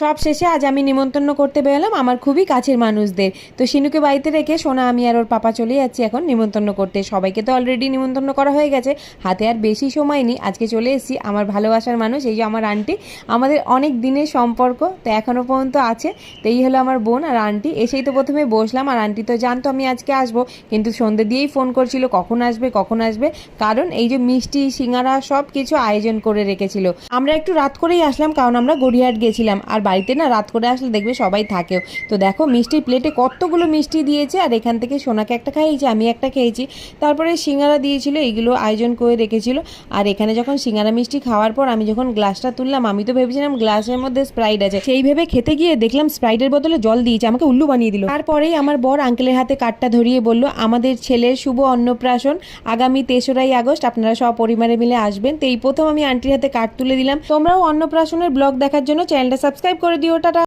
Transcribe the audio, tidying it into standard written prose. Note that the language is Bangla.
সব শেষে আজ আমি নিমন্ত্রণ করতে বেরোলাম আমার খুবই কাছের মানুষদের। তো শিনুকে বাড়িতে রেখে সোনা, আমি আর ওর পাপা চলে যাচ্ছি এখন নিমন্ত্রণ করতে। সবাইকে তো অলরেডি নিমন্ত্রণ করা হয়ে গেছে, হাতে আর বেশি সময় নেই। আজকে চলে এসেছি আমার ভালোবাসার মানুষ, এই যে আমার আন্টি। আমাদের অনেক দিনের সম্পর্ক, তো এখনও পর্যন্ত আছে। তো এই হলো আমার বোন আর আন্টি। এসেই তো প্রথমে বসলাম, আর আন্টি তো জানতো আমি আজকে আসবো, কিন্তু সন্ধ্যে দিয়েই ফোন করছিল কখন আসবে কখন আসবে। কারণ এই যে মিষ্টি সিঙ্গারা সব কিছু আয়োজন করে রেখেছিল। আমরা একটু রাত করেই আসলাম, কারণ আমরা গড়িয়াহাট গেছিলাম, আর বাড়িতে না রাত করে আসলে দেখবে সবাই থাকেও। তো দেখো মিষ্টির প্লেটে কতগুলো মিষ্টি দিয়েছে, আর এখান থেকে সোনাকে একটা খাইয়েছি, আমি একটা খেয়েছি। তারপরে সিঙ্গারা দিয়েছিল, এইগুলো আয়োজন করে রেখেছিল। আর এখানে যখন সিঙ্গারা মিষ্টি খাওয়ার পর আমি যখন গ্লাসটা তুললাম, আমি তো ভেবেছিলাম গ্লাসের মধ্যে স্প্রাইট আছে, সেই ভেবে খেতে গিয়ে দেখলাম স্প্রাইটের বদলে জল দিয়েছে, আমাকে উল্লু বানিয়ে দিল। তারপরেই আমার বর আঙ্কেলের হাতে কার্ডটা ধরিয়ে বলল, আমাদের ছেলের শুভ অন্নপ্রাশন আগামী 3রা আগস্ট, আপনারা সব পরিবারে মিলে আসবেন। তো এই প্রথম আমি আন্টির হাতে কার্ড তুলে দিলাম। তোমরাও অন্নপ্রাশনের ব্লগ দেখার জন্য চ্যানেলটা সাবস্ক্রাইব করে দিও। টাটা।